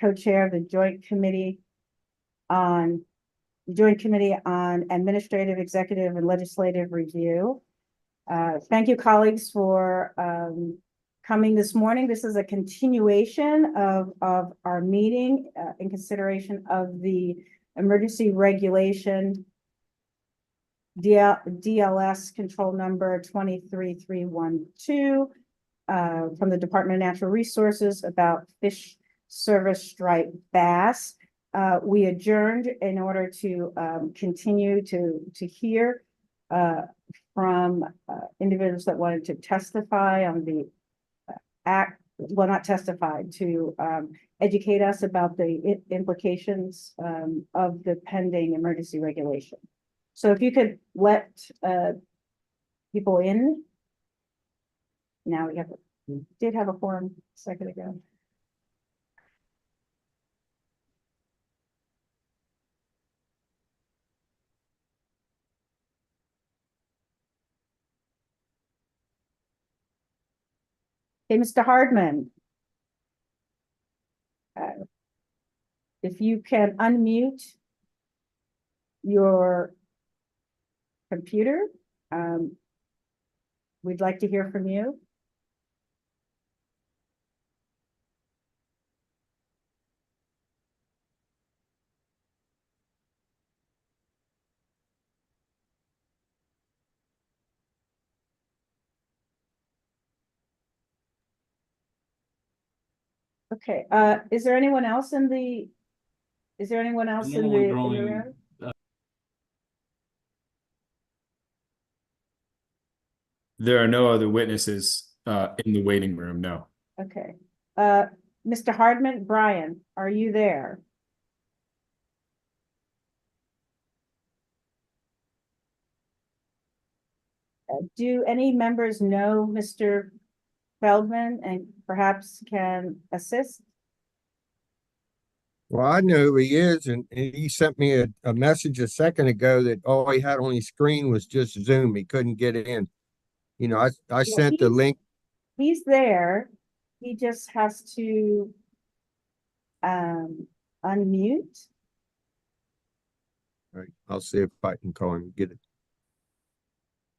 co-chair of the Joint Committee on Administrative, Executive, and Legislative Review. Thank you, colleagues, for coming this morning. This is a continuation of our meeting in consideration of the emergency regulation DLS control number 23312 from the Department of Natural Resources about fish service striped bass. We adjourned in order to continue to hear from individuals that wanted to testify on the not testify, to educate us about the implications of the pending emergency regulation. So if you could let people in. Now we did have a forum a second ago. Okay, Mr. Hardman. If you can unmute your computer, we'd like to hear from you. Okay, is there anyone else in the room? There are no other witnesses in the waiting room, no. Okay. Mr. Hardman, Brian, are you there? Do any members know Mr. Feldman and perhaps can assist? Well, I know who he is, and he sent me a message a second ago that all he had on his screen was just Zoom. He couldn't get in. You know, I sent the link. He's there. He just has to unmute. All right, I'll see if I can call him and get it.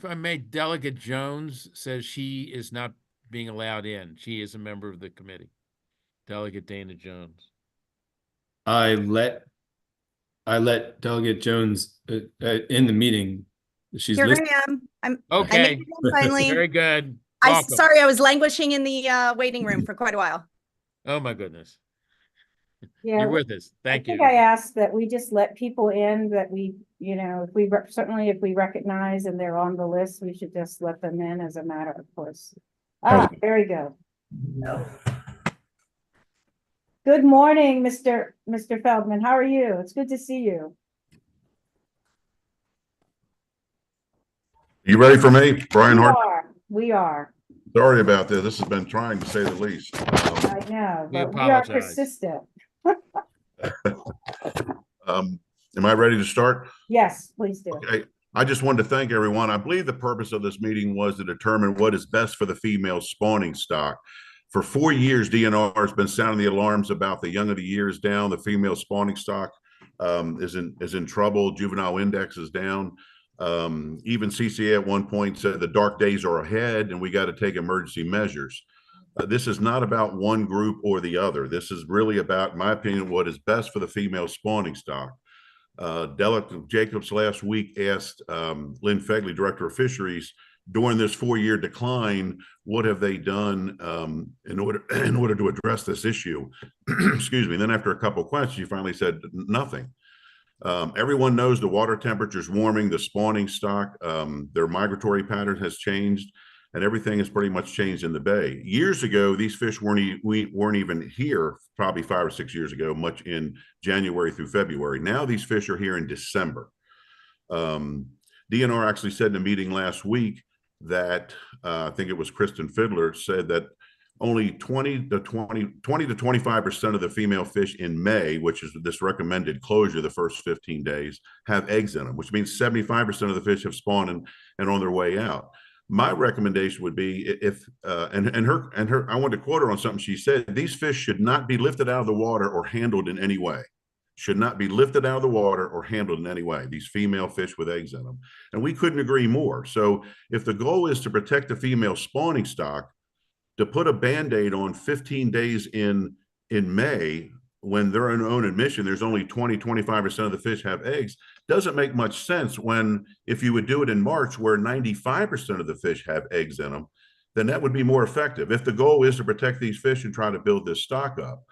If I may, Delegate Jones says she is not being allowed in. She is a member of the committee. Delegate Dana Jones. I let Delegate Jones in the meeting. She's Here listening. I am. I'm Okay. I made it in finally. Very good. Sorry, I was languishing in the waiting room for quite a while. Oh my goodness. Yeah, You're with us. Thank you. I think I asked that we just let people in that we, you know, certainly if we recognize and they're on the list, we should just let them in as a matter of course. Very good. Good morning, Mr. Feldman. How are you? It's good to see you. You ready for me, Brian Hart? We are. Sorry about this. This has been trying, to say the least. I know, We but we are apologize. persistent. Am I ready to start? Yes, please do. Okay. I just wanted to thank everyone. I believe the purpose of this meeting was to determine what is best for the female spawning stock. For 4 years, DNR has been sounding the alarms about the young of the years down. The female spawning stock is in trouble. Juvenile index is down. Even CCA at one point said the dark days are ahead and we got to take emergency measures. This is not about one group or the other. This is really about, in my opinion, what is best for the female spawning stock. Delegate Jacobs last week asked Lynn Fegley, Director of Fisheries, during this 4-year decline, what have they done in order to address this issue? Excuse me. And then after a couple of questions, you finally said nothing. Everyone knows the water temperature is warming, the spawning stock, their migratory pattern has changed, and everything has pretty much changed in the bay. Years ago, these fish weren't even here, probably 5 or 6 years ago, much in January through February. Now these fish are here in December. DNR actually said in a meeting last week that I think it was Kristen Fiddler said that only 20 to 25% of the female fish in May, which is this recommended closure the first 15 days, have eggs in them, which means 75% of the fish have spawned and on their way out. My recommendation would be if and her I want to quote her on something she said. These fish should not be lifted out of the water or handled in any way. Should not be lifted out of the water or handled in any way. These female fish with eggs in them, and we couldn't agree more. So if the goal is to protect the female spawning stock, to put a Band-Aid on 15 days in May when they're in own admission, there's only 20-25% of the fish have eggs, doesn't make much sense when if you would do it in March where 95% of the fish have eggs in them, then that would be more effective. If the goal is to protect these fish and try to build this stock up.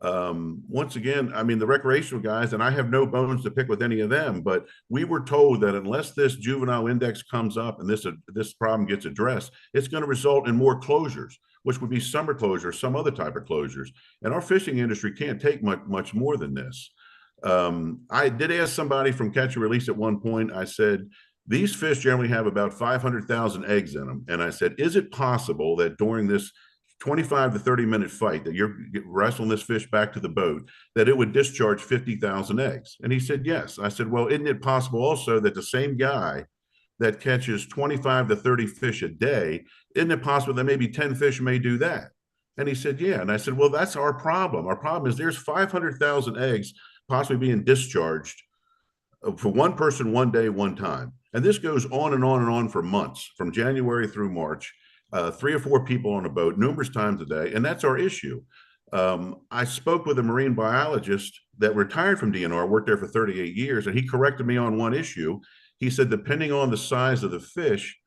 Once again, I mean, the recreational guys, and I have no bones to pick with any of them, but we were told that unless this juvenile index comes up and this problem gets addressed, it's going to result in more closures, which would be summer closures, some other type of closures. And our fishing industry can't take much more than this. I did ask somebody from Catch and Release at one point. I said, these fish generally have about 500,000 eggs in them. And I said, is it possible that during this 25 to 30-minute fight that you're wrestling this fish back to the boat, that it would discharge 50,000 eggs? And he said, yes. I said, well, isn't it possible also that the same guy that catches 25 to 30 fish a day, isn't it possible that maybe 10 fish may do that? And he said, yeah. And I said, well, that's our problem. Our problem is there's 500,000 eggs possibly being discharged for one person, one day, one time. And this goes on and on and on for months, from January through March, 3 or 4 people on a boat, numerous times a day. And that's our issue. I spoke with a marine biologist that retired from DNR, worked there for 38 years, and he corrected me on one issue. He said, depending on the size of the fish,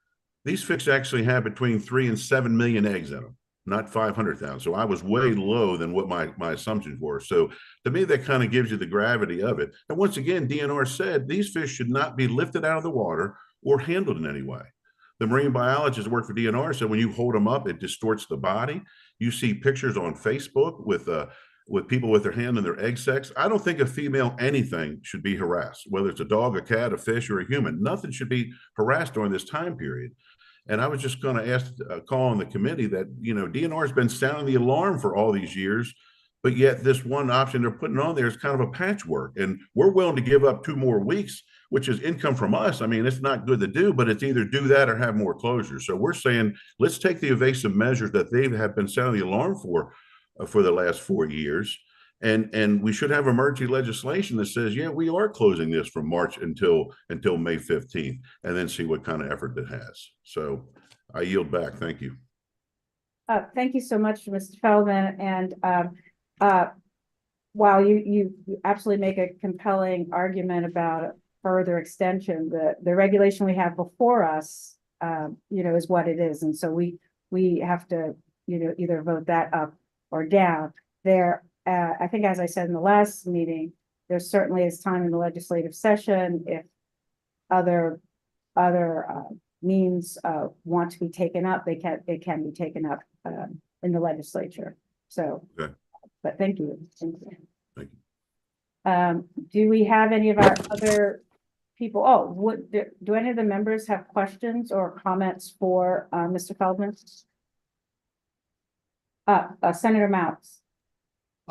these fish actually have between 3 and 7 million eggs in them, not 500,000. So I was way low than what my assumptions were. So to me, that kind of gives you the gravity of it. And once again, DNR said these fish should not be lifted out of the water or handled in any way. The marine biologists work for DNR said when you hold them up, it distorts the body. You see pictures on Facebook with people with their hand in their egg sacs. I don't think a female anything should be harassed, whether it's a dog, a cat, a fish, or a human. Nothing should be harassed during this time period. And I was just going to ask, call on the committee that, you know, DNR has been sounding the alarm for all these years, but yet this one option they're putting on there is kind of a patchwork. And we're willing to give up 2 more weeks, which is income from us. I mean, it's not good to do, but it's either do that or have more closures. So we're saying, let's take the evasive measures that they have been sounding the alarm for the last 4 years. And we should have emergency legislation that says, yeah, we are closing this from March until May 15th, and then see what kind of effort it has. So I yield back. Thank you. Thank you so much, Mr. Feldman. And while you absolutely make a compelling argument about a further extension, the regulation we have before us, you know, is what it is. And so we have to, you know, either vote that up or down. I think, as I said in the last meeting, there certainly is time in the legislative session if other means want to be taken up, it can be taken up in the legislature. So, okay. But thank you. Thank you. Do we have any of our other people? Oh, do any of the members have questions or comments for Mr. Feldman? Senator Mounts.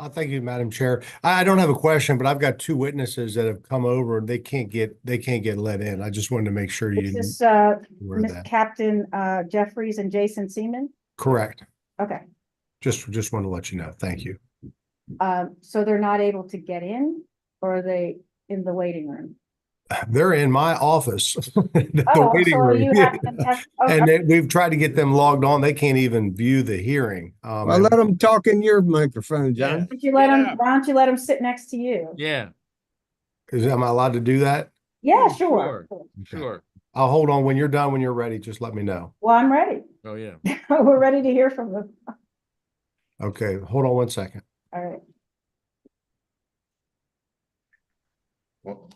Thank you, Madam Chair. I don't have a question, but I've got 2 witnesses that have come over and they can't get let in. I just wanted to make sure you This is were Miss that. Captain Jeffries and Jason Seaman. Correct. Okay. Just want to let you know. Thank you. So they're not able to get in, or are they in the waiting room? They're in my office, the Oh, waiting so room. you have them test. And Okay. we've tried to get them logged on. They can't even view the hearing. Well, And let them talk in your microphone, Yeah. John. Why don't you let them sit next to you? Yeah, am I allowed to do that? Yeah, sure. sure. I'll hold on. When you're done, when you're ready, just let me know. Well, I'm ready. Oh, yeah. We're ready to hear from them. Okay, hold on 1 second. All right. Well,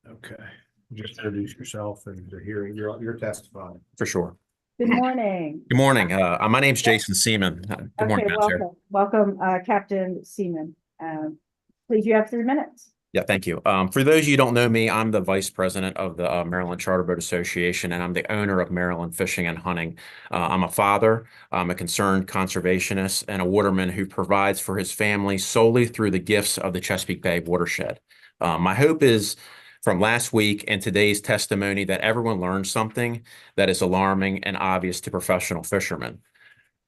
Okay. Just introduce yourself and the hearing. You're testifying. For sure. Good morning. Good morning. My name's Jason Seaman. Good morning, Okay, Madam Chair. welcome, Captain Seaman. Please, you have 3 minutes. Yeah, thank you. For those of you who don't know me, I'm the vice president of the Maryland Charter Boat Association, and I'm the owner of Maryland Fishing and Hunting. I'm a father, I'm a concerned conservationist, and a waterman who provides for his family solely through the gifts of the Chesapeake Bay watershed. My hope is from last week and today's testimony that everyone learned something that is alarming and obvious to professional fishermen.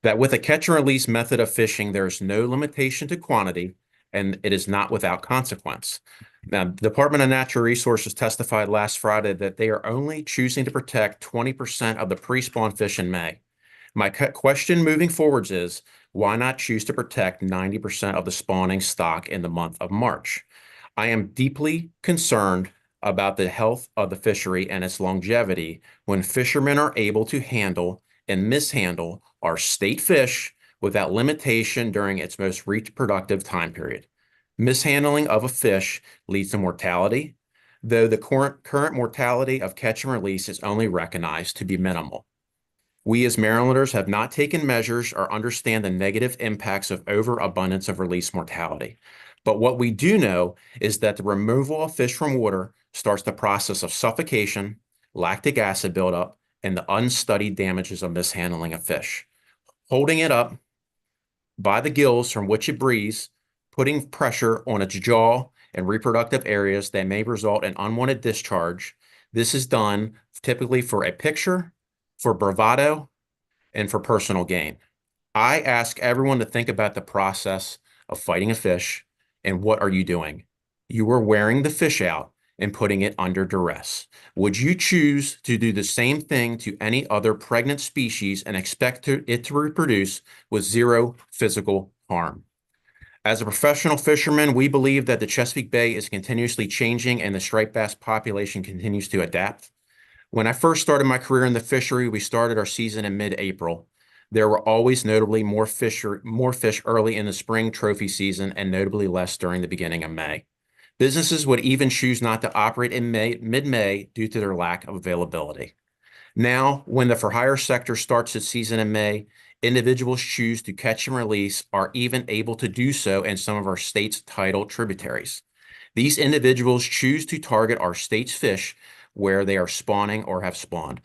That with a catch and release method of fishing, there is no limitation to quantity, and it is not without consequence. Now, the Department of Natural Resources testified last Friday that they are only choosing to protect 20% of the pre-spawn fish in May. My question moving forwards is, why not choose to protect 90% of the spawning stock in the month of March? I am deeply concerned about the health of the fishery and its longevity when fishermen are able to handle and mishandle our state fish without limitation during its most reproductive time period. Mishandling of a fish leads to mortality, though the current mortality of catch and release is only recognized to be minimal. We as Marylanders have not taken measures or understand the negative impacts of overabundance of release mortality. But what we do know is that the removal of fish from water starts the process of suffocation, lactic acid buildup, and the unstudied damages of mishandling of fish. Holding it up by the gills from which it breathes, putting pressure on its jaw and reproductive areas that may result in unwanted discharge. This is done typically for a picture, for bravado, and for personal gain. I ask everyone to think about the process of fighting a fish and what are you doing? You are wearing the fish out and putting it under duress. Would you choose to do the same thing to any other pregnant species and expect it to reproduce with zero physical harm? As a professional fisherman, we believe that the Chesapeake Bay is continuously changing and the striped bass population continues to adapt. When I first started my career in the fishery, we started our season in mid-April. There were always notably more fish early in the spring trophy season and notably less during the beginning of May. Businesses would even choose not to operate in mid-May due to their lack of availability. Now, when the for-hire sector starts its season in May, individuals choose to catch and release are even able to do so in some of our state's tidal tributaries. These individuals choose to target our state's fish where they are spawning or have spawned,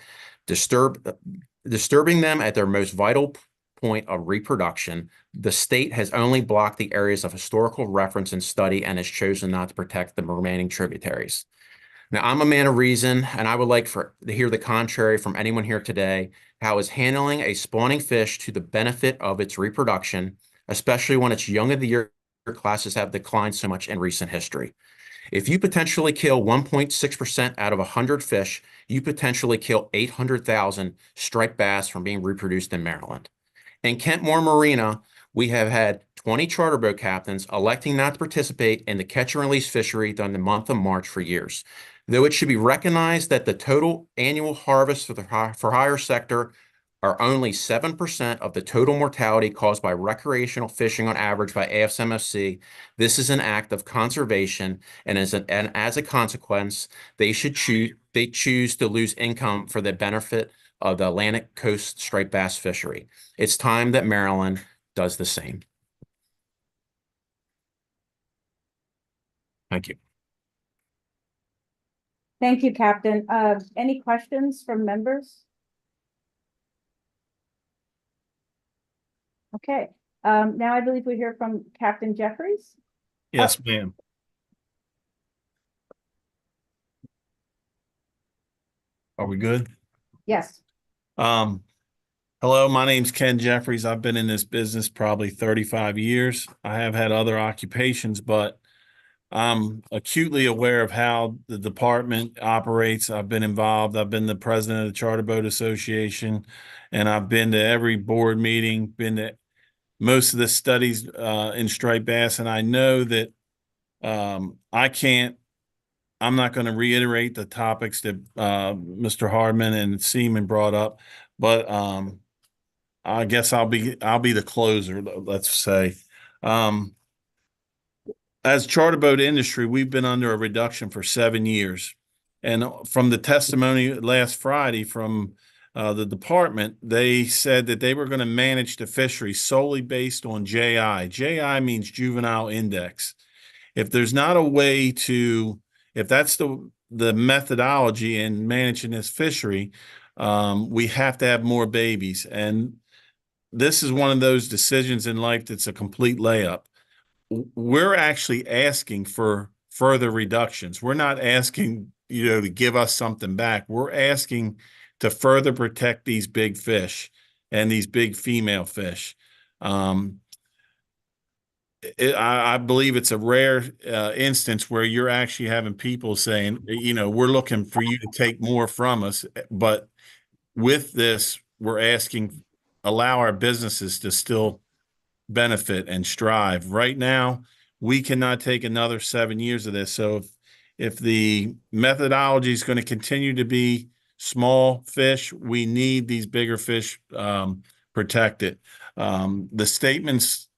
disturbing them at their most vital point of reproduction. The state has only blocked the areas of historical reference and study and has chosen not to protect the remaining tributaries. Now, I'm a man of reason, and I would like to hear the contrary from anyone here today. How is handling a spawning fish to the benefit of its reproduction, especially when its young of the year classes have declined so much in recent history? If you potentially kill 1.6% out of 100 fish, you potentially kill 800,000 striped bass from being reproduced in Maryland. In Kentmore Marina, we have had 20 charter boat captains electing not to participate in the catch and release fishery during the month of March for years. Though it should be recognized that the total annual harvest for the for-hire sector are only 7% of the total mortality caused by recreational fishing on average by AFSMFC, this is an act of conservation, and as a consequence, they choose to lose income for the benefit of the Atlantic Coast striped bass fishery. It's time that Maryland does the same. Thank you. Thank you, Captain. Any questions from members? Okay, now I believe we hear from Captain Jeffries. Yes, ma'am. Are we good? Yes. Hello, my name's Ken Jeffries. I've been in this business probably 35 years. I have had other occupations, but I'm acutely aware of how the department operates. I've been involved. I've been the president of the Charter Boat Association, and I've been to every board meeting, been to most of the studies in striped bass, and I know that I'm not going to reiterate the topics that Mr. Hardman and Seaman brought up, but I guess I'll be the closer, let's say. As charter boat industry, we've been under a reduction for 7 years. And from the testimony last Friday from the department, they said that they were going to manage the fishery solely based on JI. JI means juvenile index. If there's not a way to, if that's the methodology in managing this fishery, we have to have more babies. And this is one of those decisions in life that's a complete layup. We're actually asking for further reductions. We're not asking, to give us something back. We're asking to further protect these big fish and these big female fish. I believe it's a rare instance where you're actually having people saying, we're looking for you to take more from us. But with this, we're asking, allow our businesses to still benefit and strive. Right now, we cannot take another 7 years of this. So if the methodology is going to continue to be small fish, we need these bigger fish protected. The statements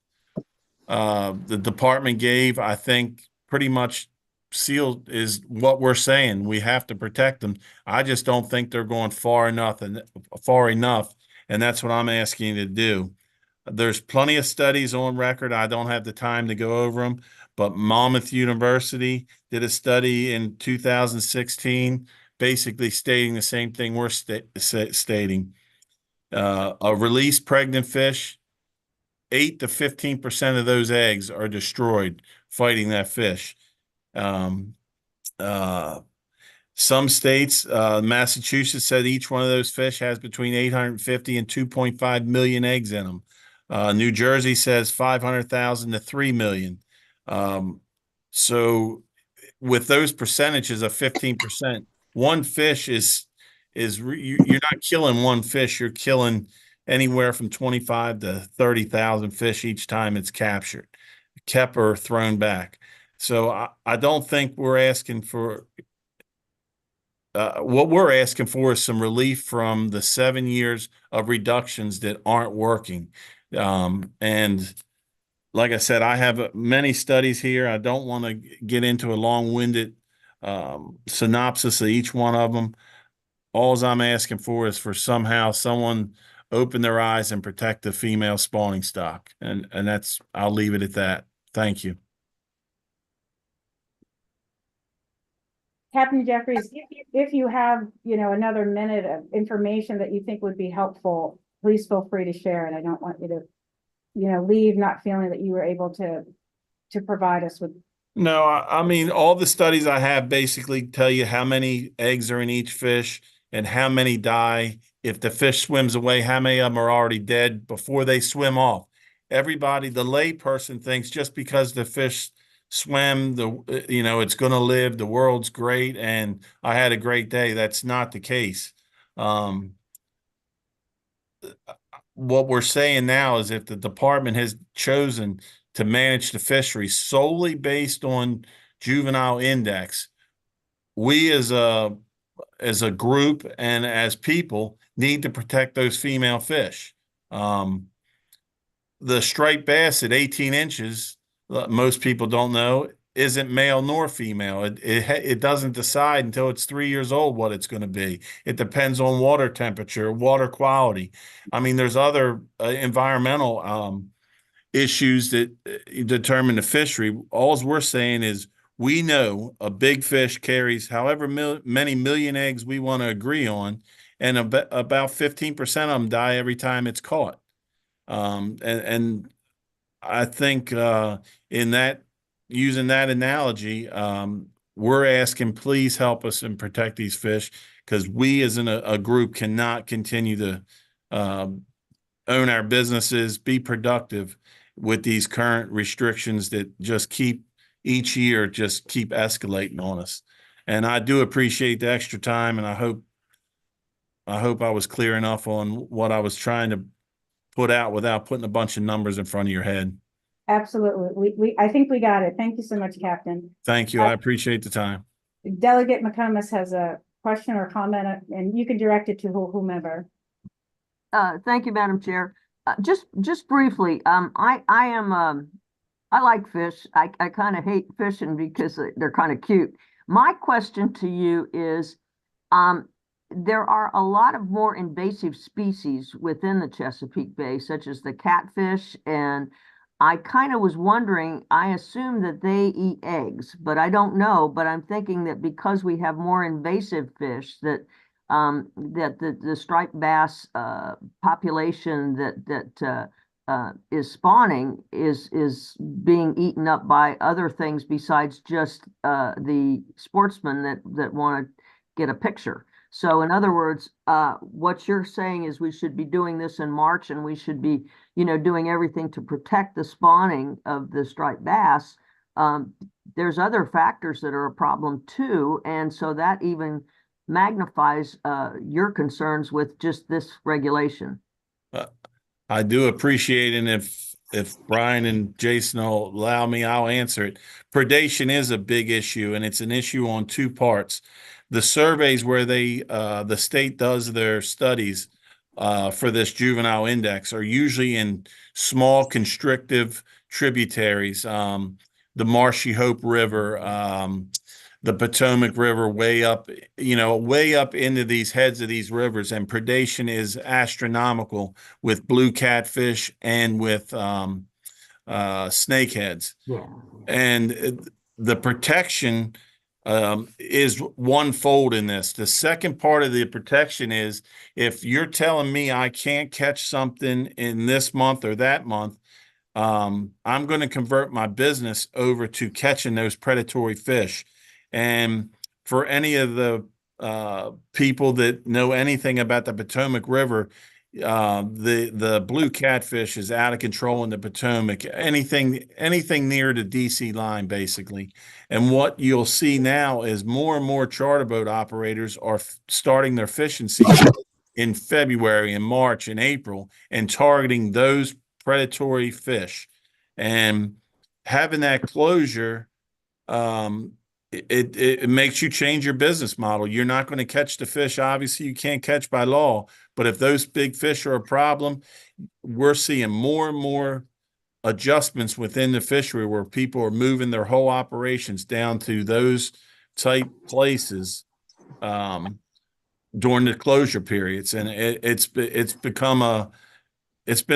the department gave, I think, pretty much sealed is what we're saying. We have to protect them. I just don't think they're going far enough, and that's what I'm asking you to do. There's plenty of studies on record. I don't have the time to go over them, but Monmouth University did a study in 2016, basically stating the same thing we're stating. A released pregnant fish, 8 to 15% of those eggs are destroyed fighting that fish. Some states, Massachusetts said each one of those fish has between 850 and 2.5 million eggs in them. New Jersey says 500,000 to 3 million. So with those percentages of 15%, one fish you're not killing one fish, you're killing anywhere from 25 to 30,000 fish each time it's captured, kept or thrown back. So I don't think we're asking for, what we're asking for is some relief from the 7 years of reductions that aren't working. And like I said, I have many studies here. I don't want to get into a long-winded synopsis of each one of them. All I'm asking for is for someone open their eyes and protect the female spawning stock. And I'll leave it at that. Thank you. Captain Jeffries, if you have, another minute of information that you think would be helpful, please feel free to share. And I don't want you to, leave not feeling that you were able to provide us with. No, I mean, all the studies I have basically tell you how many eggs are in each fish and how many die. If the fish swims away, how many of them are already dead before they swim off. Everybody, the lay person thinks just because the fish swam, it's going to live, the world's great, and I had a great day. That's not the case. What we're saying now is if the department has chosen to manage the fishery solely based on juvenile index, we as a group and as people need to protect those female fish. The striped bass at 18 inches, most people don't know, isn't male nor female. It doesn't decide until it's 3 years old what it's going to be. It depends on water temperature, water quality. I mean, there's other environmental issues that determine the fishery. All we're saying is we know a big fish carries however many million eggs we want to agree on, and about 15% of them die every time it's caught. And I think in that, using that analogy, we're asking, please help us and protect these fish, because we as a group cannot continue to own our businesses, be productive with these current restrictions that just keep escalating on us. And I do appreciate the extra time, and I hope I was clear enough on what I was trying to put out without putting a bunch of numbers in front of your head. Absolutely. I think we got it. Thank you so much, Captain. Thank you. I appreciate the time. Delegate McComas has a question or comment, and you can direct it to whomever. Thank you, Madam Chair. Just briefly, I like fish. I kind of hate fishing because they're kind of cute. My question to you is, there are a lot of more invasive species within the Chesapeake Bay, such as the catfish, and I kind of was wondering, I assume that they eat eggs, but I don't know. But I'm thinking that because we have more invasive fish, that that the striped bass population that is spawning is being eaten up by other things besides just the sportsmen that want to get a picture. So in other words, what you're saying is we should be doing this in March, and we should be, doing everything to protect the spawning of the striped bass. There's other factors that are a problem too, and so that even magnifies your concerns with just this regulation. I do appreciate, and if Brian and Jason will allow me, I'll answer it. Predation is a big issue, and it's an issue on two parts. The surveys where the state does their studies for this juvenile index are usually in small constrictive tributaries, the Marshy Hope River, the Potomac River, way up into these heads of these rivers, and predation is astronomical with blue catfish and with snakeheads. Yeah. And the protection is one-fold in this. The second part of the protection is if you're telling me I can't catch something in this month or that month, I'm going to convert my business over to catching those predatory fish. And for any of the people that know anything about the Potomac River, the blue catfish is out of control in the Potomac. Anything near the DC line, basically. And what you'll see now is more and more charter boat operators are starting their fishing season in February and March and April and targeting those predatory fish. And having that closure, it makes you change your business model. You're not going to catch the fish, obviously, you can't catch by law. But if those big fish are a problem, we're seeing more and more adjustments within the fishery where people are moving their whole operations down to those type places during the closure periods. And it's been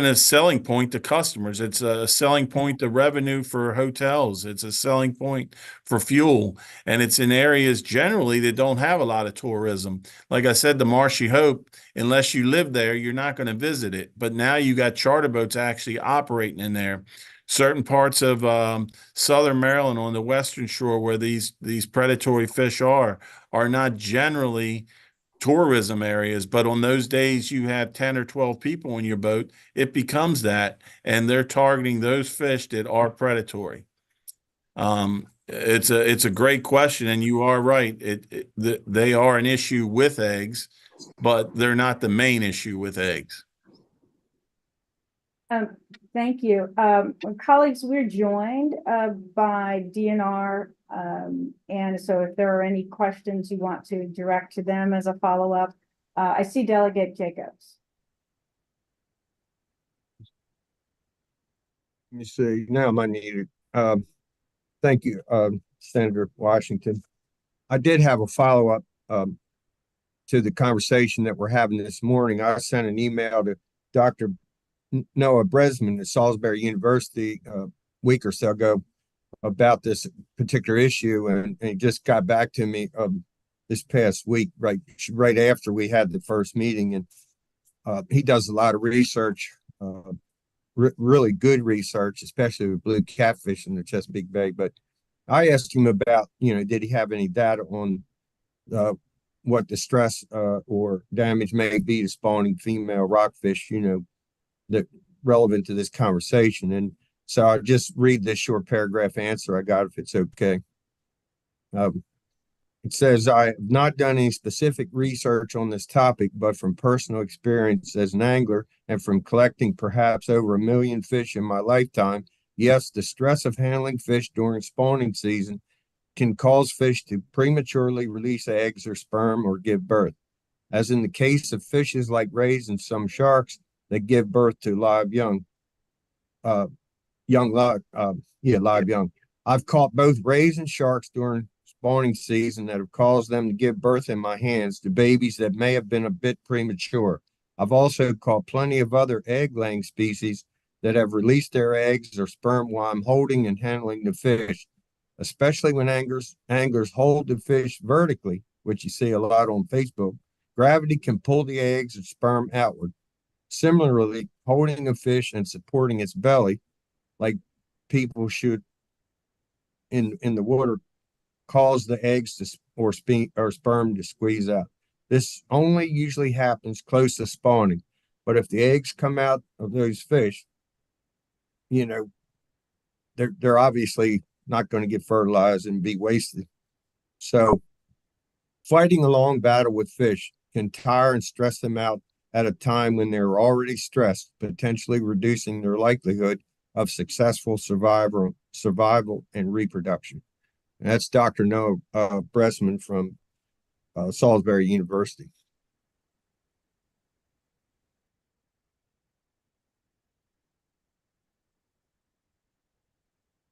a selling point to customers. It's a selling point to revenue for hotels. It's a selling point for fuel. And it's in areas generally that don't have a lot of tourism. Like I said, the Marshy Hope, unless you live there, you're not going to visit it. But now you got charter boats actually operating in there. Certain parts of southern Maryland on the western shore where these predatory fish are not generally tourism areas, but on those days you have 10 or 12 people in your boat, it becomes that, and they're targeting those fish that are predatory. It's a great question, and you are right. They are an issue with eggs, but they're not the main issue with eggs. Thank you. Colleagues, we're joined by DNR. And so if there are any questions you want to direct to them as a follow-up, I see Delegate Jacobs. Let me see. Now I'm unmuted. Thank you, Senator Washington. I did have a follow-up to the conversation that we're having this morning. I sent an email to Dr. Noah Bresman at Salisbury University a week or so ago about this particular issue, and he just got back to me this past week, right after we had the first meeting. And he does a lot of research, really good research, especially with blue catfish in the Chesapeake Bay. But I asked him about, did he have any data on what the stress or damage may be to spawning female rockfish, that relevant to this conversation. And so I'll just read this short paragraph answer I got, if it's okay. It says, I have not done any specific research on this topic, but from personal experience as an angler and from collecting perhaps over 1 million fish in my lifetime, yes, the stress of handling fish during spawning season can cause fish to prematurely release eggs or sperm or give birth. As in the case of fishes like rays and some sharks that give birth to live young. Live young. I've caught both rays and sharks during spawning season that have caused them to give birth in my hands to babies that may have been a bit premature. I've also caught plenty of other egg-laying species that have released their eggs or sperm while I'm holding and handling the fish, especially when anglers hold the fish vertically, which you see a lot on Facebook. Gravity can pull the eggs or sperm outward. Similarly, holding a fish and supporting its belly, like people should in the water, cause the eggs or sperm to squeeze out. This only usually happens close to spawning, but if the eggs come out of those fish, you know, they're obviously not going to get fertilized and be wasted. So fighting a long battle with fish can tire and stress them out at a time when they're already stressed, potentially reducing their likelihood of successful survival and reproduction. And that's Dr. Noah Bressman from Salisbury University.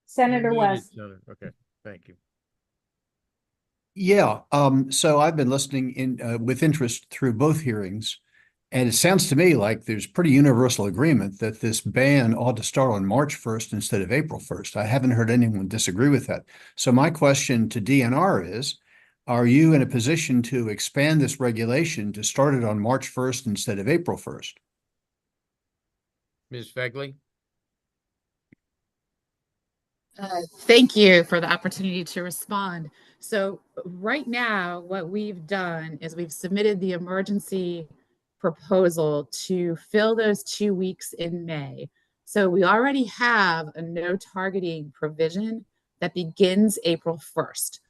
Senator You're muted, West. Senator. Okay, thank you. Yeah, so I've been listening with interest through both hearings, and it sounds to me like there's pretty universal agreement that this ban ought to start on March 1st instead of April 1st. I haven't heard anyone disagree with that. So my question to DNR is, are you in a position to expand this regulation to start it on March 1st instead of April 1st? Ms. Fegley? Thank you for the opportunity to respond. So right now, what we've done is we've submitted the emergency proposal to fill those 2 weeks in May. So we already have a no targeting provision that begins April 1st.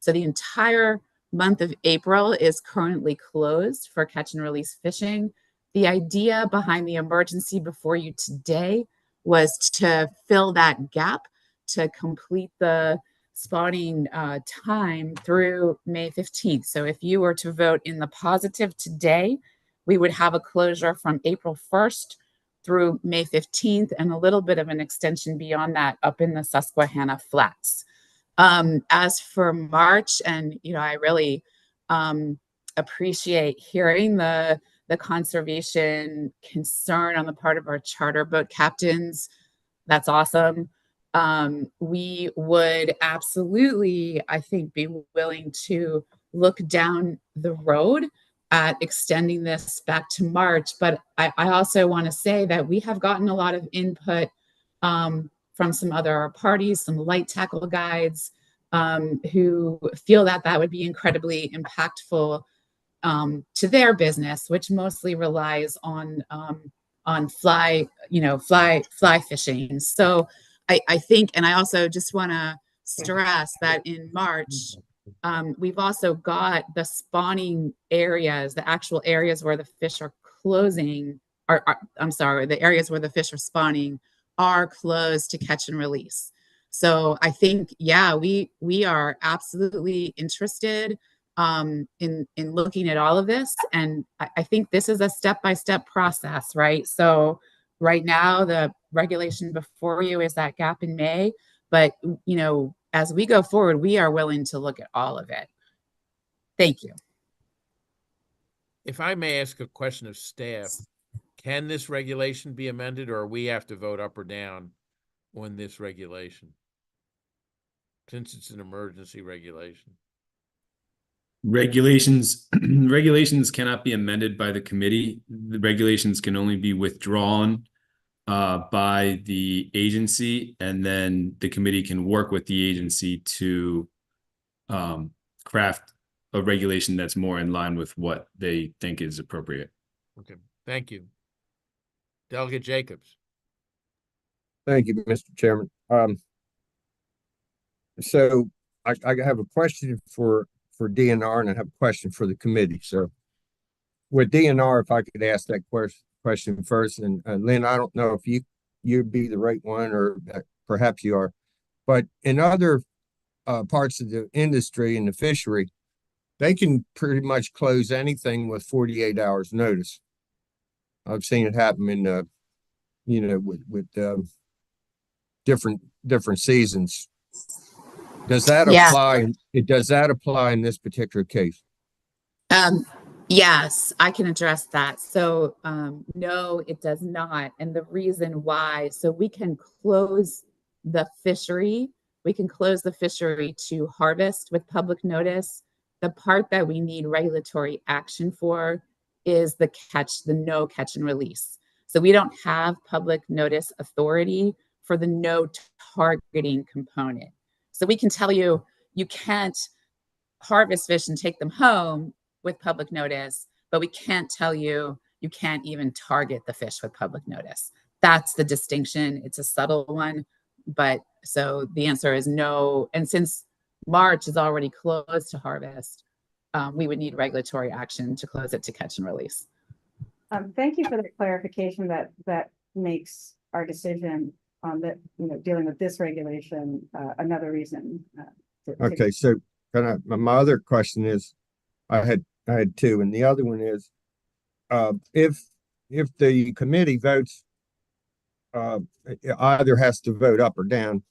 So the entire month of April is currently closed for catch and release fishing. The idea behind the emergency before you today was to fill that gap, to complete the spawning time through May 15th. So if you were to vote in the positive today, we would have a closure from April 1st through May 15th and a little bit of an extension beyond that up in the Susquehanna Flats. As for March, and I really appreciate hearing the conservation concern on the part of our charter boat captains. That's awesome. We would absolutely, I think, be willing to look down the road at extending this back to March. But I also want to say that we have gotten a lot of input from some other parties, some light tackle guides, who feel that that would be incredibly impactful to their business, which mostly relies on fly fishing. So I think, and I also just want to stress that in March, we've also got the spawning areas, the actual areas where the fish are closing, I'm sorry, the areas where the fish are spawning are closed to catch and release. So I think, yeah, we are absolutely interested in looking at all of this. And I think this is a step-by-step process, right? So right now, the regulation before you is that gap in May, but as we go forward, we are willing to look at all of it. Thank you. If I may ask a question of staff, can this regulation be amended, or we have to vote up or down on this regulation, since it's an emergency regulation? Regulations cannot be amended by the committee. The regulations can only be withdrawn by the agency, and then the committee can work with the agency to craft a regulation that's more in line with what they think is appropriate. Okay, thank you. Delegate Jacobs. Thank you, Mr. Chairman. So I have a question for DNR, and I have a question for the committee. So with DNR, if I could ask that question first, and Lynn, I don't know if you'd be the right one, or perhaps you are, but in other parts of the industry and the fishery, they can pretty much close anything with 48 hours notice. I've seen it happen in with different seasons. Does that apply? Does that apply in this particular case? Yes, I can address that. So, no, it does not. And the reason why, so we can close the fishery. We can close the fishery to harvest with public notice. The part that we need regulatory action for is the no catch and release. So we don't have public notice authority for the no targeting component. So we can tell you, you can't harvest fish and take them home with public notice, but we can't tell you you can't even target the fish with public notice. That's the distinction. It's a subtle one, but so the answer is no. And since March is already closed to harvest, we would need regulatory action to close it to catch and release. Thank you for the clarification. That makes our decision on the, dealing with this regulation, another reason. Okay, so my other question is, I had two, and the other one is, if the committee votes, it either has to vote up or down,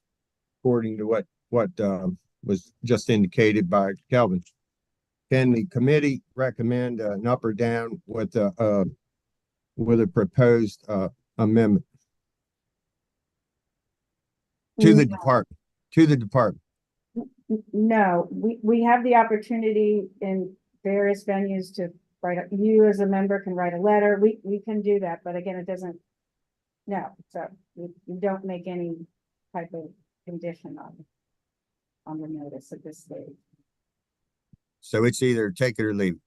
according to what was just indicated by Kelvin. Can the committee recommend an up or down with a proposed amendment to the department? To the department. No, we have the opportunity in various venues to write up. You as a member can write a letter. We can do that, but again, it doesn't. No, so we don't make any type of condition on the notice at this stage. So it's either take it or leave it.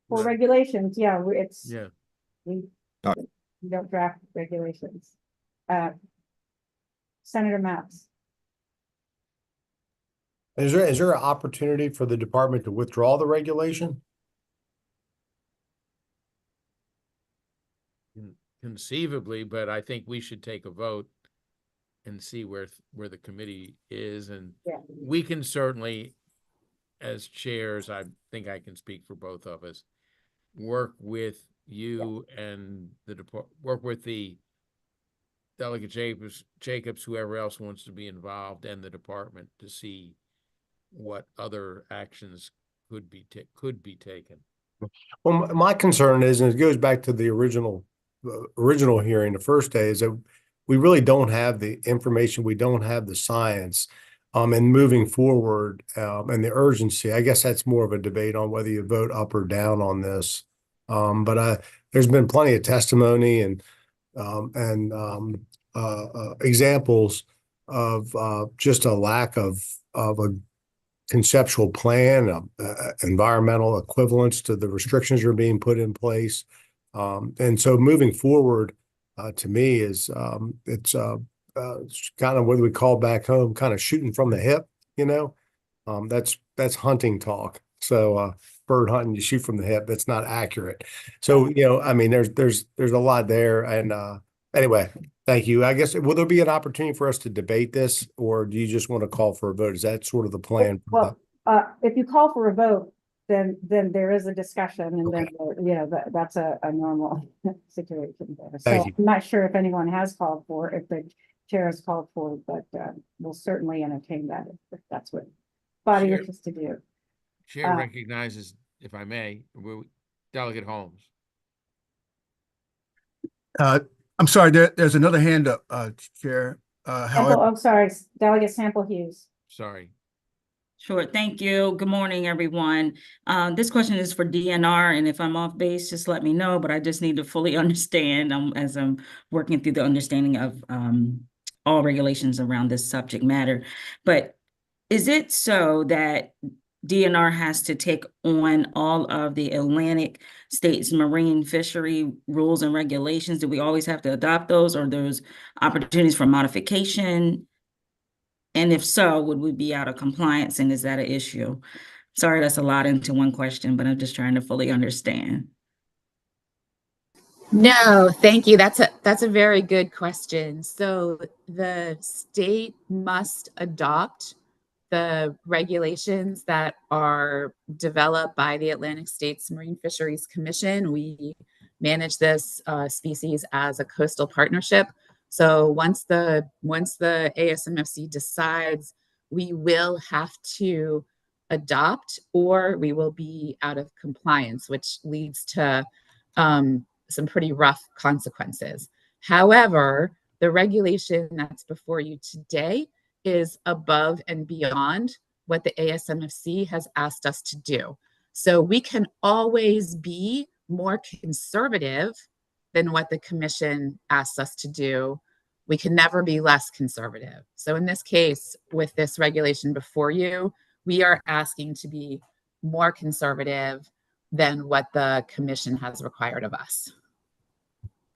For regulations, yeah, Yeah. we don't draft regulations. Senator Maps. Is there an opportunity for the department to withdraw the regulation? Conceivably, but I think we should take a vote and see where the committee is. And Yeah. we can certainly, as chairs, I think I can speak for both of us, work with you and work with the Delegate Jacobs, whoever else wants to be involved, and the department to see what other actions could be taken. Well, my concern is, and it goes back to the original hearing, the first day, is that we really don't have the information, we don't have the science, and moving forward, and the urgency. I guess that's more of a debate on whether you vote up or down on this. But there's been plenty of testimony and examples of just a lack of a conceptual plan, environmental equivalence to the restrictions that are being put in place. And so moving forward, to me, is it's kind of what we call back home, kind of shooting from the hip, that's hunting talk. So bird hunting, you shoot from the hip, that's not accurate. So, I mean, there's a lot there. And anyway, thank you. I guess, will there be an opportunity for us to debate this, or do you just want to call for a vote? Is that sort of the plan? Well, if you call for a vote, then there is a discussion, and Okay. then, that's a normal situation there. So Thank you. I'm not sure if anyone has called for, if the chair has called for, but we'll certainly entertain that if that's what body Chair- wishes to do. Chair recognizes, if I may, Delegate Holmes. I'm sorry, there's another hand up, Chair. Sample, sorry, Delegate Sample Hughes. Sorry. Sure. Thank you. Good morning, everyone. This question is for DNR, and if I'm off base, just let me know, but I just need to fully understand as I'm working through the understanding of all regulations around this subject matter. But is it so that DNR has to take on all of the Atlantic states marine fishery rules and regulations? Do we always have to adopt those, or there's opportunities for modification? And if so, would we be out of compliance, and is that an issue? Sorry, that's a lot into one question, but I'm just trying to fully understand. No, thank you. That's a very good question. So the state must adopt the regulations that are developed by the Atlantic States Marine Fisheries Commission. We manage this species as a coastal partnership. So once the ASMFC decides, we will have to adopt, or we will be out of compliance, which leads to some pretty rough consequences. However, the regulation that's before you today is above and beyond what the ASMFC has asked us to do. So we can always be more conservative than what the commission asks us to do. We can never be less conservative. So in this case, with this regulation before you, we are asking to be more conservative than what the commission has required of us.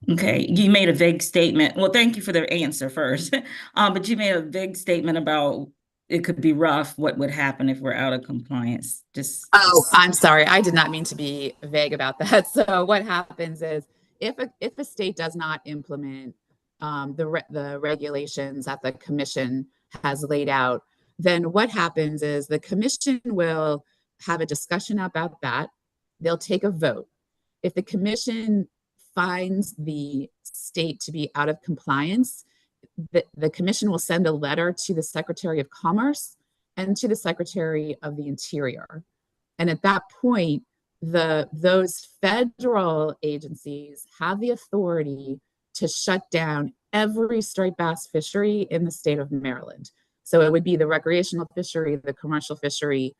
Okay, you made a vague statement. Well, thank you for the answer first. But you made a vague statement about it could be rough. What would happen if we're out of compliance? Oh, I'm sorry. I did not mean to be vague about that. So what happens is if a state does not implement the regulations that the commission has laid out, then what happens is the commission will have a discussion about that. They'll take a vote. If the commission finds the state to be out of compliance, the commission will send a letter to the Secretary of Commerce and to the Secretary of the Interior. And at that point, those federal agencies have the authority to shut down every striped bass fishery in the state of Maryland. So it would be the recreational fishery, the commercial fishery,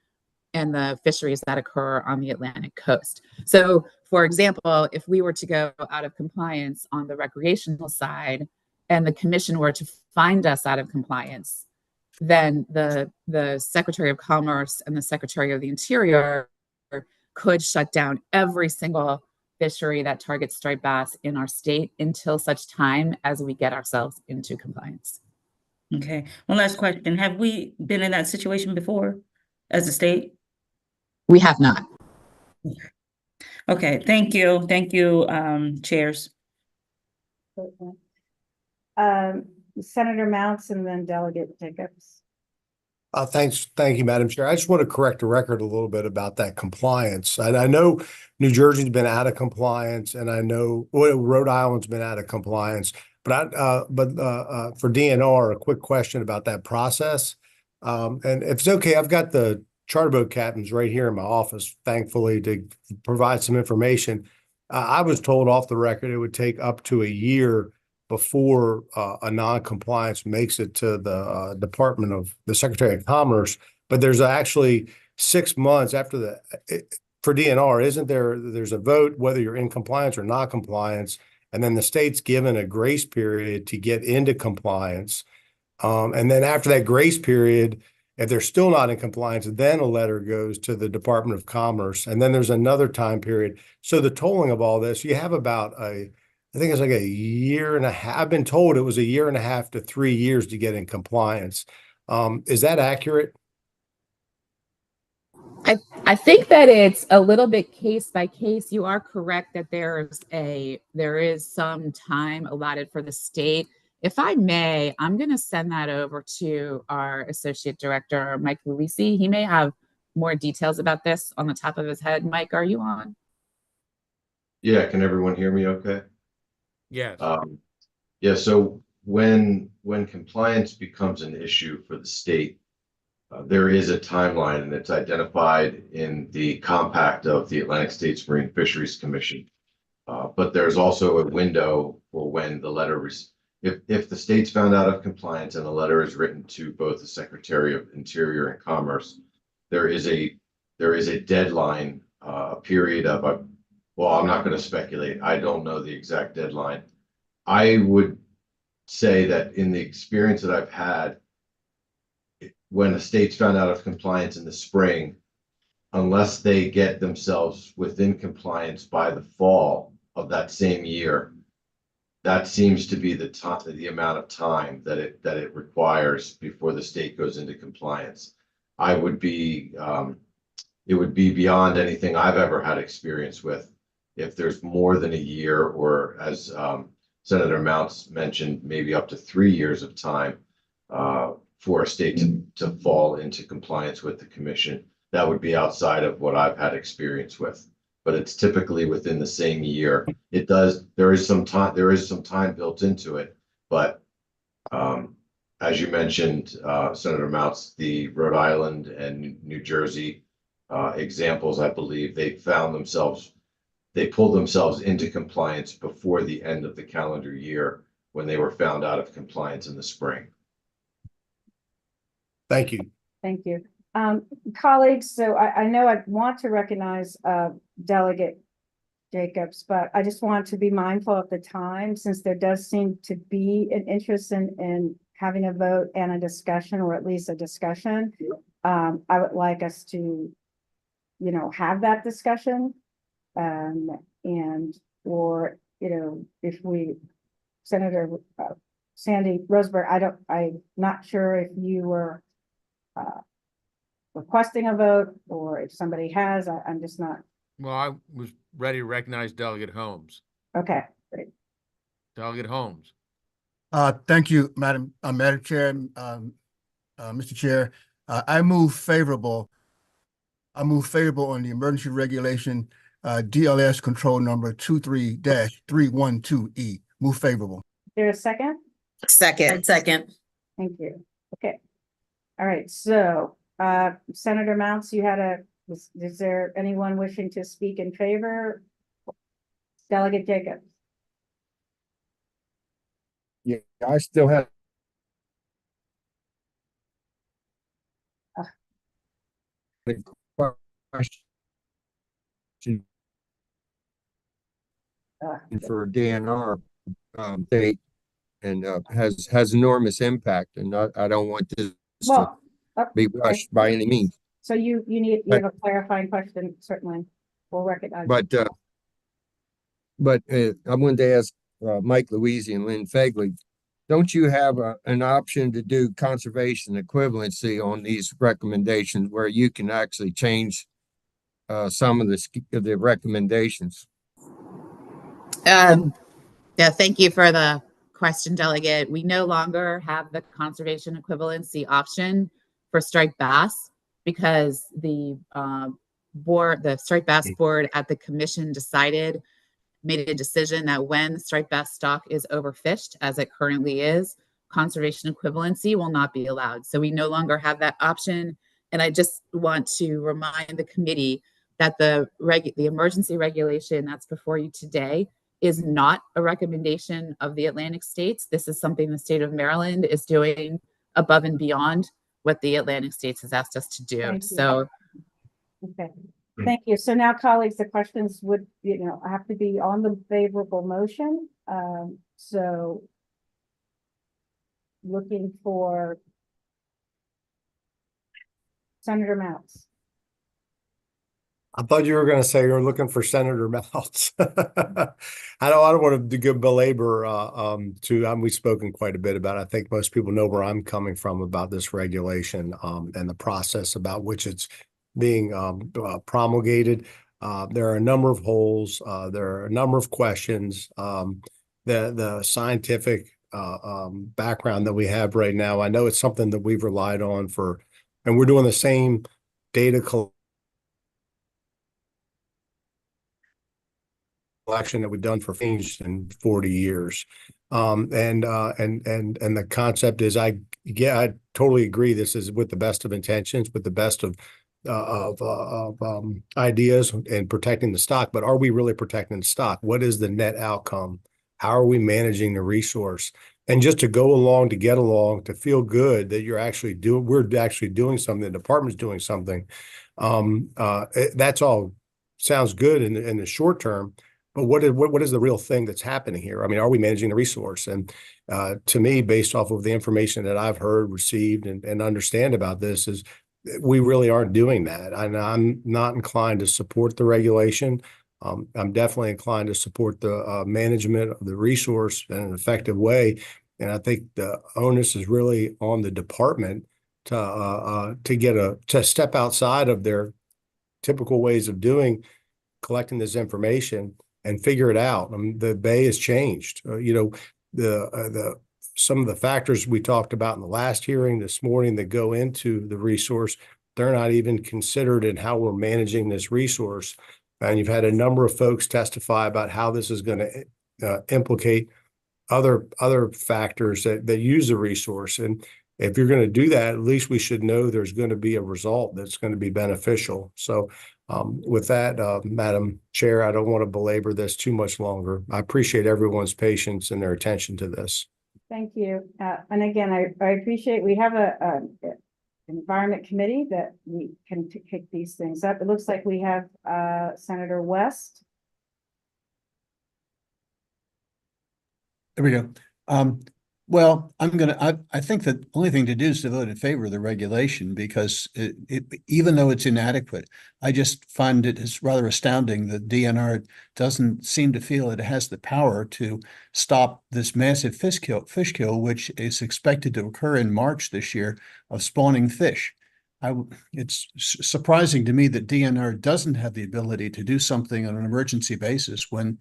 and the fisheries that occur on the Atlantic coast. So, for example, if we were to go out of compliance on the recreational side and the commission were to find us out of compliance, then the Secretary of Commerce and the Secretary of the Interior could shut down every single fishery that targets striped bass in our state until such time as we get ourselves into compliance. Okay, one last question. Have we been in that situation before as a state? We have not. Okay, thank you. Thank you, chairs. Senator Mounts and then Delegate Jacobs. Thank you, Madam Chair. I just want to correct the record a little bit about that compliance. And I know New Jersey's been out of compliance, and I know Rhode Island's been out of compliance. But for DNR, a quick question about that process. And if it's okay, I've got the charter boat captains right here in my office, thankfully, to provide some information. I was told off the record it would take up to a year before a non-compliance makes it to the Department of the Secretary of Commerce. But there's actually 6 months after for DNR, isn't there? There's a vote whether you're in compliance or not compliance, and then the state's given a grace period to get into compliance. And then after that grace period, if they're still not in compliance, then a letter goes to the Department of Commerce, and then there's another time period. So the tolling of all this, you have about I think it's like a year and a half. I've been told it was a year and a half to 3 years to get in compliance. Is that accurate? I think that it's a little bit case by case. You are correct that there is some time allotted for the state. If I may, I'm going to send that over to our Associate Director, Mike Luisi. He may have more details about this on the top of his head. Mike, are you on? Yeah, can everyone hear me okay? Yes. Yeah, so when compliance becomes an issue for the state, there is a timeline, and it's identified in the compact of the Atlantic States Marine Fisheries Commission. But there's also a window for when the letter if the state's found out of compliance and the letter is written to both the Secretary of Interior and Commerce, there is a deadline, a period of well, I'm not going to speculate. I don't know the exact deadline. I would say that in the experience that I've had, when a state's found out of compliance in the spring, unless they get themselves within compliance by the fall of that same year, that seems to be the amount of time that it requires before the state goes into compliance. It would be beyond anything I've ever had experience with if there's more than a year, or as Senator Mounts mentioned, maybe up to 3 years of time for a state to fall into compliance with the commission. That would be outside of what I've had experience with. But it's typically within the same year. There is some time built into it, but as you mentioned, Senator Mounts, the Rhode Island and New Jersey examples, I believe they pulled themselves into compliance before the end of the calendar year when they were found out of compliance in the spring. Thank you. Thank you. Colleagues, so I know I want to recognize Delegate Jacobs, but I just want to be mindful of the time since there does seem to be an interest in having a vote and a discussion, or at least a discussion. I would like us to, have that discussion. Or, if Senator Sandy Roseberg, I'm not sure if you were requesting a vote or if somebody has, I'm just not. Well, I was ready to recognize Delegate Holmes. Okay, great. Delegate Holmes. Thank you, Madam Chair, Mr. Chair. I move favorable on the emergency regulation DLS control number 23-312E. Move favorable. Is there a second? Second. Thank you. Okay. All right. So, Senator Mounts, is there anyone wishing to speak in favor? Delegate Jacobs. Yeah, I still have. Question for DNR date and has enormous impact, and I don't want this to be rushed by any means. So you have a clarifying question, certainly. We'll recognize. But I wanted to ask Mike Louisi and Lynn Fegley, don't you have an option to do conservation equivalency on these recommendations where you can actually change some of the recommendations? Yeah, thank you for the question, Delegate. We no longer have the conservation equivalency option for striped bass because the striped bass board at the commission made a decision that when the striped bass stock is overfished, as it currently is, conservation equivalency will not be allowed. So we no longer have that option. And I just want to remind the committee that the emergency regulation that's before you today is not a recommendation of the Atlantic states. This is something the state of Maryland is doing above and beyond what the Atlantic states has asked us to do. So, okay. Thank you. So now, colleagues, the questions would, have to be on the favorable motion. So looking for Senator Mounts. I thought you were going to say you're looking for Senator Mounts. I don't want to belabor we've spoken quite a bit about it. I think most people know where I'm coming from about this regulation and the process about which it's being promulgated. There are a number of holes. There are a number of questions. The scientific background that we have right now, I know it's something that we've relied on and we're doing the same data collection that we've done for things in 40 years. And the concept is, I totally agree. This is with the best of intentions, with the best of ideas and protecting the stock, but are we really protecting the stock? What is the net outcome? How are we managing the resource? And just to go along, to get along, to feel good that we're actually doing something, the department's doing something. That's all sounds good in the short term, but what is the real thing that's happening here? I mean, are we managing the resource? And to me, based off of the information that I've heard, received, and understand about this, is we really aren't doing that. And I'm not inclined to support the regulation. I'm definitely inclined to support the management of the resource in an effective way. And I think the onus is really on the department to step outside of their typical ways of collecting this information and figure it out. I mean, the Bay has changed. Some of the factors we talked about in the last hearing this morning that go into the resource, they're not even considered in how we're managing this resource. And you've had a number of folks testify about how this is going to implicate other factors that use the resource. And if you're going to do that, at least we should know there's going to be a result that's going to be beneficial. So with that, Madam Chair, I don't want to belabor this too much longer. I appreciate everyone's patience and their attention to this. Thank you. And again, I appreciate, we have a environment committee that we can pick these things up. It looks like we have Senator West. There we go. Well, I think the only thing to do is to vote in favor of the regulation because even though it's inadequate, I just find it is rather astounding that DNR doesn't seem to feel it has the power to stop this massive fish kill, which is expected to occur in March this year of spawning fish. It's surprising to me that DNR doesn't have the ability to do something on an emergency basis when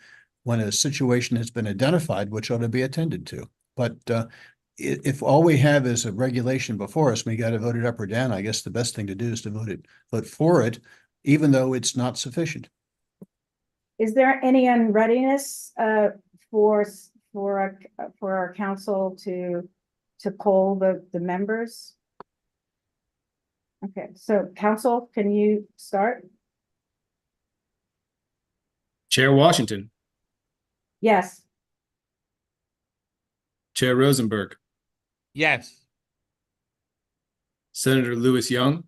a situation has been identified, which ought to be attended to. But if all we have is a regulation before us, we got to vote it up or down. I guess the best thing to do is to vote for it, even though it's not sufficient. Is there any unreadiness for our council to poll the members? Okay, so council, can you start? Chair Washington, Yes. Chair Rosenberg, Yes. Senator Lewis Young,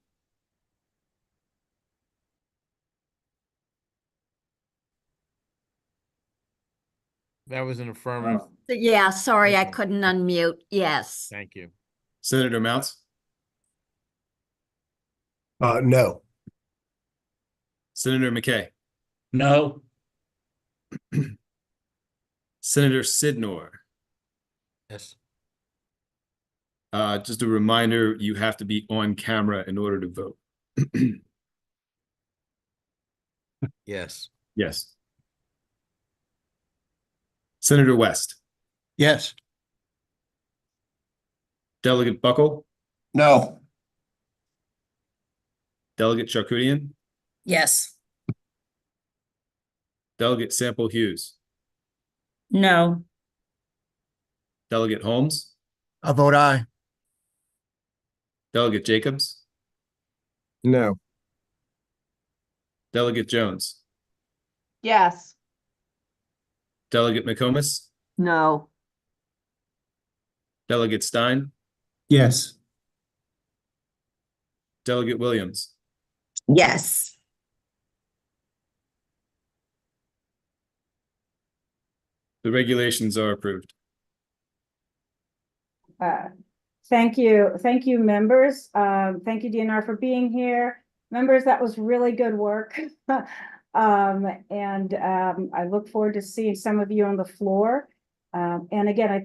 That was an affirmative. Yeah, sorry, I Okay. couldn't unmute. Yes. Thank you. Senator Mounts, No. Senator McKay, No. Senator Sidnor. Yes. Just a reminder, you have to be on camera in order to vote. Yes. Yes. Senator West, Yes. Delegate Buckle, No. Delegate Charkoudian, Yes. Delegate Sample Hughes, No. Delegate Holmes, I vote aye. Delegate Jacobs, No. Delegate Jones, Yes. Delegate McComas, No. Delegate Stein, Yes. Delegate Williams. Yes. The regulations are approved. Thank you, members. Thank you, DNR, for being here. Members, that was really good work. I look forward to seeing some of you on the floor. And again, I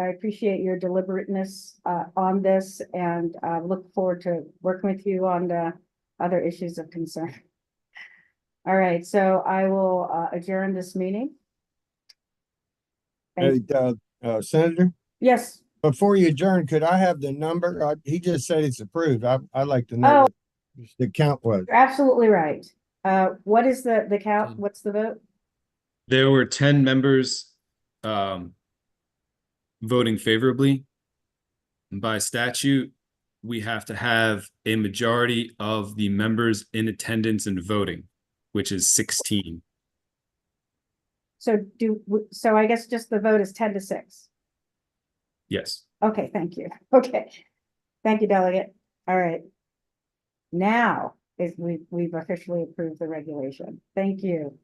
appreciate your deliberateness on this and look forward to working with you on the other issues of concern. All right, so I will adjourn this meeting. Hey, Senator, Yes. before you adjourn, could I have the number? He just said it's approved. I'd like to know what the count was. You're absolutely right. What is the count? What's the vote? There were 10 members voting favorably. By statute, we have to have a majority of the members in attendance and voting, which is 16. So I guess just the vote is 10-6. Yes. Okay, thank you. Okay. Thank you, delegate. All right. Now we've officially approved the regulation. Thank you.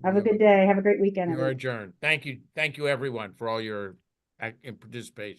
Have a good day. Have a great weekend. You are everyone. adjourned. Thank you. Thank you, everyone, for all your participation.